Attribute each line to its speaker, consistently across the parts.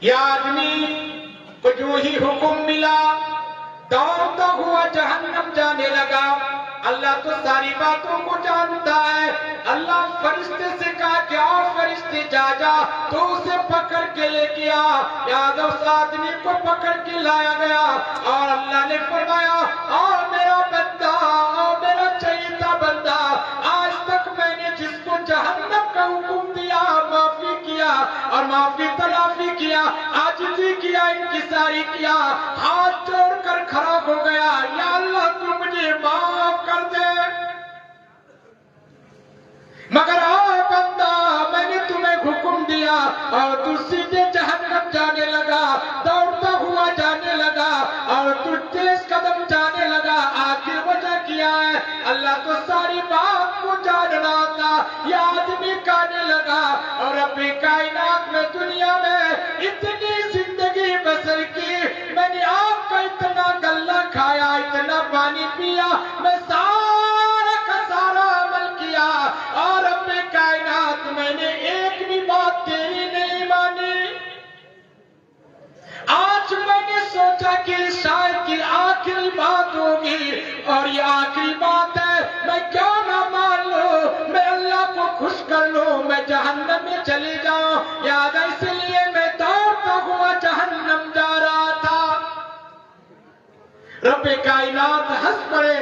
Speaker 1: یہ آدمی کو جو ہی حکم ملا دوڑتا ہوا جہنم جانے لگا. اللہ تو ساری باتوں کو جانتا ہے. اللہ فرشتے سے کہا کہ آؤ فرشتے جا تو اسے پکڑ کے لے گیا. یاد اس آدمی کو پکڑ کے لایا گیا اور اللہ نے فرمایا اور میرا بندہ اور میرا چہیتا بندہ آج تک میں نے جس کو جہنم کا حکم دیا معافی کیا اور معافی تلافی کیا عاجزی کیا انکساری کیا ہاتھ جوڑ کر کھڑا ہو گیا یا اللہ تو مجھے معاف کر دے. مگر بندہ میں نے تمہیں حکم دیا اور تو سیدھے جہنم جانے لگا دوڑتا ہوا جانے لگا اور تو تیز قدم جانے لگا. آخر وجہ کیا ہے؟ اللہ تو ساری بات کو جان رہا تھا. یہ آدمی کہنے لگا اور رب کائنات میں دنیا میں اتنی زندگی بسر کی میں نے آپ کا اتنا گلہ کھایا اتنا پانی پیا میں سارا کا سارا عمل کیا اور رب کائنات میں نے ایک بھی بات تیری نہیں مانی. آج میں نے سوچا کہ شاید کی آخری بات ہوگی اور یہ آخری بات ہے میں کیوں نہ مان لوں میں اللہ کو خوش کر لوں میں جہنم میں چلی جاؤں. یاد ہے اس لیے میں دوڑتا ہوا جہنم جا رہا تھا. رب کائنات ہنس پڑے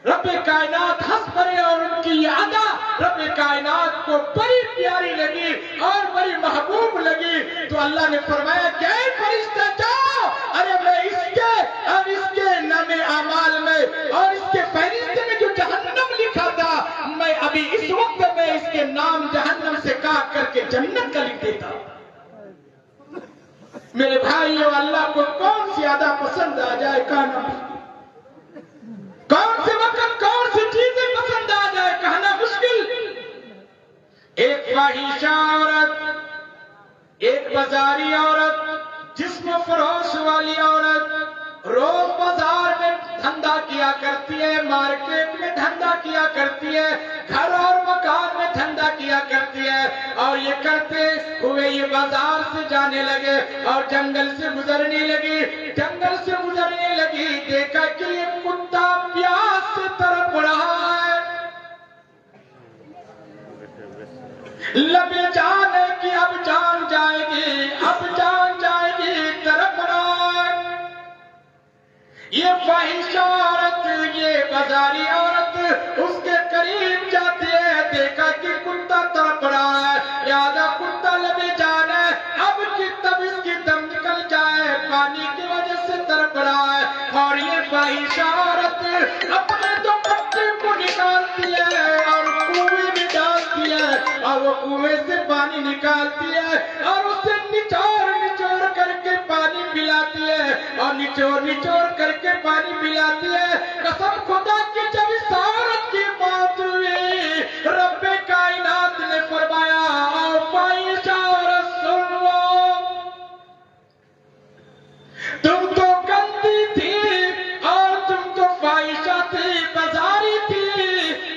Speaker 1: رب کائنات ہنس پڑے اور ان کی یہ ادا رب کائنات کو بڑی پیاری لگی اور بڑی محبوب لگی. تو اللہ نے فرمایا کہ اے فرشتہ جاؤ ارے میں اس کے نام اعمال میں اور اس کے فہرست میں جو جہنم لکھا تھا میں ابھی اس وقت میں اس کے نام جہنم سے کاٹ کر کے جنت کا لکھ دیتا. میرے بھائیو اللہ کو کون سی ادا پسند آ جائے کہنا کون سے وقت کون سی چیزیں پسند آ جائے کہنا مشکل. ایک فاحشہ عورت ایک بازاری عورت جسم فروش والی عورت روز بازار میں دھندا کیا کرتی ہے مارکیٹ میں دھندا کیا کرتی ہے گھر اور مکان میں دھندا کیا کرتی ہے اور یہ کرتے ہوئے یہ بازار سے جانے لگے اور جنگل سے گزرنے لگی دیکھا کہ یہ کتا پیاس سے تڑپ رہا ہے. لبے جان ہے کہ اب جان جائے گی تڑپ رہا ہے. یہ فاحشہ عورت یہ بازاری عورت اس کے قریب جاتی ہے دیکھا کہ کتا تڑپ رہا ہے. یادا کتا لبے جان ہے اب کی تب اس کی دم نکل جائے پانی کی وجہ سے تڑپ رہا ہے. اور یہ فاحشہ عورت اپنے دوپٹے کو نکالتی ہے اور کنویں میں ڈالتی ہے اور وہ کنویں سے پانی نکالتی ہے اور اسے نچوڑ کر کے پانی پلاتی ہے اور نچوڑ کر کے پانی پلاتی ہے. قسم خدا کی جب اس عورت کی موت ہوئی رب کائنات نے فرمایا اور فاحشہ عورت سن لو تم تو گندی تھی اور تم تو فاحشہ تھی بازاری تھی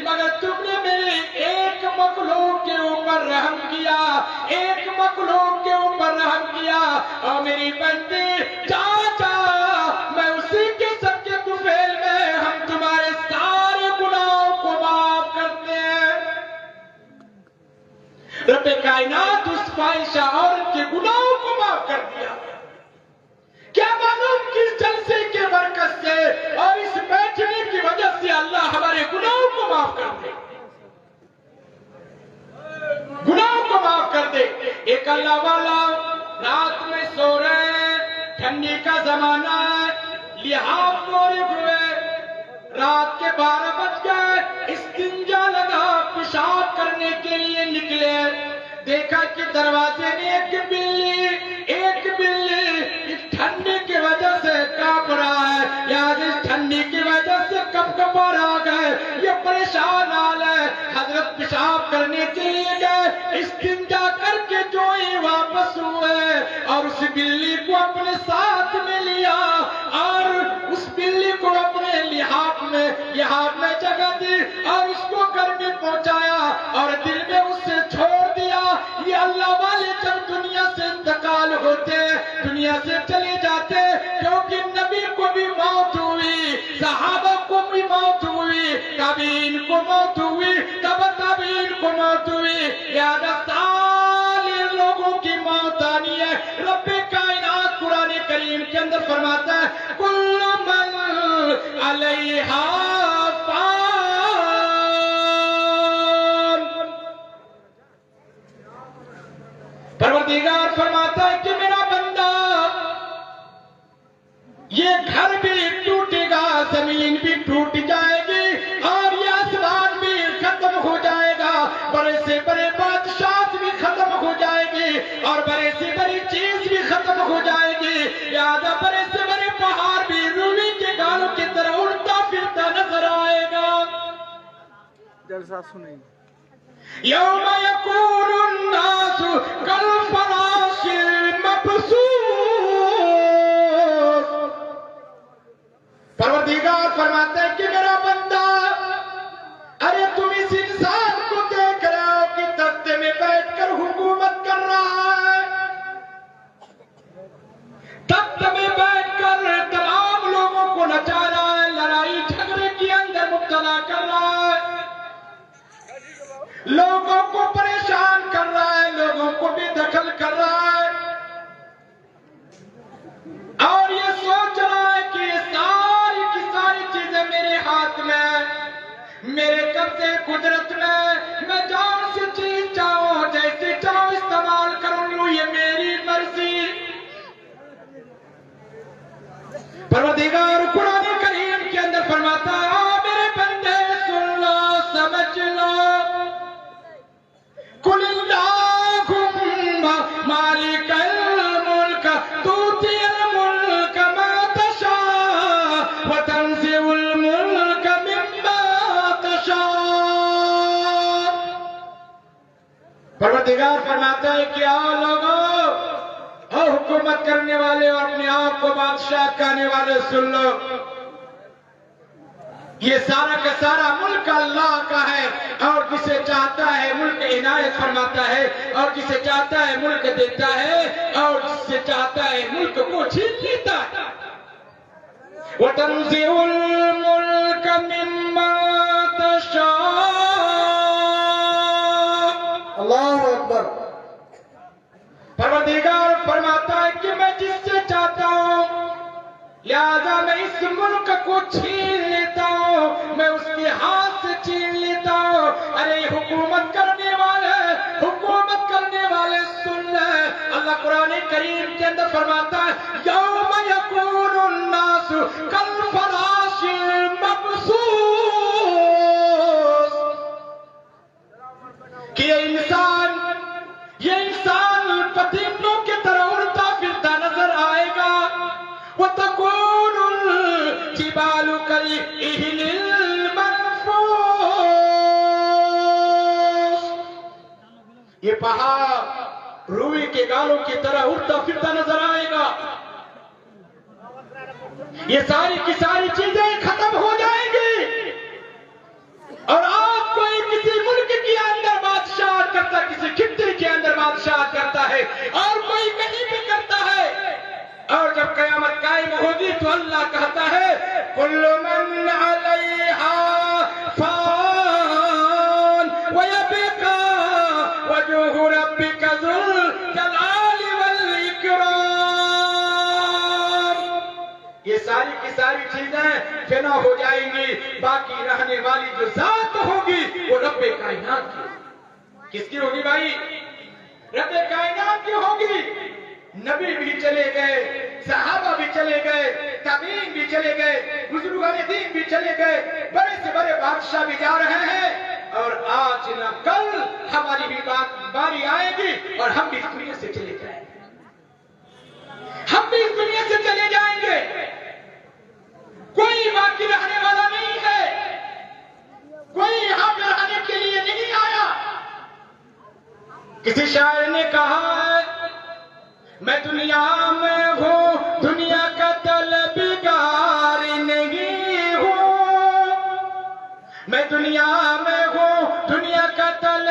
Speaker 1: مگر تم نے میرے ایک مخلوق کے اوپر رحم کیا اور میری بندی جا میں اسی کے سب کے طفیل میں ہم تمہارے سارے گناہوں کو معاف کرتے ہیں. رب کائنات اس فاحشہ عورت کے گناہوں کو معاف کر دیا. کیا معلوم کس جلسے کے برکت سے اور اس بیٹھنے کی وجہ سے اللہ ہمارے گناہوں کو معاف کر دے ایک اللہ والا رات میں سو رہے ہیں ٹھنڈی کا زمانہ ہے لحاظ فارغ ہوئے رات کے 12 بج گئے استنجا لگا پیشاب کرنے کے لیے نکلے دیکھا کہ دروازے میں ایک بلی اس ٹھنڈی کی وجہ سے کانپ رہا ہے یاد اس ٹھنڈی کی وجہ سے کپکپا رہ گئے یہ پریشان حال ہے. حضرت پیشاب کرنے کے لیے گئے استنجا کر کے جو ہی واپس ہوئے اور اس بلی کو اپنے ساتھ میں لیا اور اس بلی کو اپنے لحاف میں جگہ دی اور اس کو گھر میں پہنچایا اور دل میں اسے چھوڑ دیا. یہ اللہ والے جب دنیا سے انتقال ہوتے دنیا سے چلے جاتے کیونکہ نبی کو بھی موت ہوئی, صحابہ کو بھی موت ہوئی, تابعین کو موت ہوئی, تبع تابعین کو موت ہوئی, لہذا سارے لوگوں کی موت آنی ہے. رب کائنات قرآن کریم کے اندر فرماتا ہے کل من علیہا فان. پروردگار فرماتا ہے کہ میرا بندہ یہ گھر بھی ٹوٹے گا, زمین بھی ٹوٹ جائے گی, اور یہ آسمان بھی ختم ہو جائے گا, بڑے سے بڑے بادشاہت بھی ختم ہو جائے گی, اور بڑے سے بڑی چیز بھی ختم ہو جائے گی. لہذا بڑے سے بڑے پہاڑ بھی روئی کے گالوں کی طرح اڑتا پھرتا نظر آئے گا.
Speaker 2: جلسہ سنیں
Speaker 1: یوم یکون الناس کالفراش المبثوث. پروردگار فرماتا ہے کہ میرا بندہ ارے تم اس انسان کو دیکھ رہے ہو کہ تختے میں بیٹھ کر حکومت کر رہا ہے, تخت میں بیٹھ کر تمام لوگوں کو نچا رہا ہے, لڑائی جھگڑے کے اندر مبتلا کر رہا ہے, لوگوں کو پریشان کر رہا ہے, لوگوں کو بھی دخل کر رہا ہے, اور یہ سوچ رہا ہے کہ یہ ساری کی ساری چیزیں میرے ہاتھ میں, میرے قبضے قدرت میں جان سے چیز چاہوں جیسے چاہوں استعمال کروں لوں, یہ میری مرضی. پروردگار قرآن کریم کے اندر فرماتا ہے میرے بندے سن لو سمجھ لو قل اللہم مالک الملک تؤتی الملک ما تشاء وتنزع الملک مما تشاء. پروردگار فرماتا ہے کہ آؤ لوگوں, اور حکومت کرنے والے اور اپنے آپ کو بادشاہ کہنے والے سن لو, یہ سارا کا سارا ملک اللہ کا ہے, اور جسے چاہتا ہے ملک عنایت فرماتا ہے, اور جسے چاہتا ہے ملک دیتا ہے, اور جسے چاہتا ہے ملک کو چھین لیتا ہے. وَتَنزِعُ الْمُلْكَ مِمَّن تَشَاءُ.
Speaker 2: اللہ اکبر.
Speaker 1: پروردگار فرماتا ہے کہ میں جس سے چاہتا ہوں لہذا میں اس ملک کو چھین لیتا ہوں, میں اس کے ہاتھ سے چھین لیتا ہوں. ارے حکومت کرنے والے سن لے, اللہ قرآن کریم کے اندر فرماتا ہے یوم یکون الناس کالفراش المبثوث, کہ یہ انسان پتنگوں کی طرح اڑتا پھرتا نظر آئے گا. وَتَكُونُ الْجِبَالُ كَالْعِهْنِ الْمَنْفُوشِ. یہ پہاڑ روئی کے گالوں کی طرح اڑتا پھرتا نظر آئے گا. یہ ساری کی ساری چیزیں ختم ہو جائیں گی, اور آپ کوئی کسی ملک کے اندر بادشاہ کرتا, کسی خطے کے اندر بادشاہ کرتا ہے, اور کوئی کہیں بھی کرتا ہے, اور جب قیامت قائم ہوگی تو اللہ کہتا ہے کل من علیہا فان ویبقى وجہ ربک ذو الجلال والاکرام. یہ ساری کی ساری چیزیں فنا ہو جائیں گی, باقی رہنے والی جو ذات ہوگی وہ رب کائنات کی. کس کی ہوگی بھائی؟ رب کائنات کی ہوگی. نبی بھی چلے گئے, صحابہ بھی چلے گئے, تابعین بھی چلے گئے, بزرگان دین بھی چلے گئے, بڑے سے بڑے بادشاہ بھی جا رہے ہیں, اور آج نہ کل ہماری بھی باری آئے گی اور ہم بھی اس دنیا سے چلے جائیں گے. ہم بھی اس دنیا سے چلے جائیں گے, کوئی باقی رہنے والا نہیں ہے, کوئی یہاں پہ رہنے کے لیے نہیں آیا. کسی شاعر نے کہا ہے میں دنیا میں ہوں, دنیا کا طلبگار نہیں ہوں, میں دنیا میں ہوں دنیا کا طلب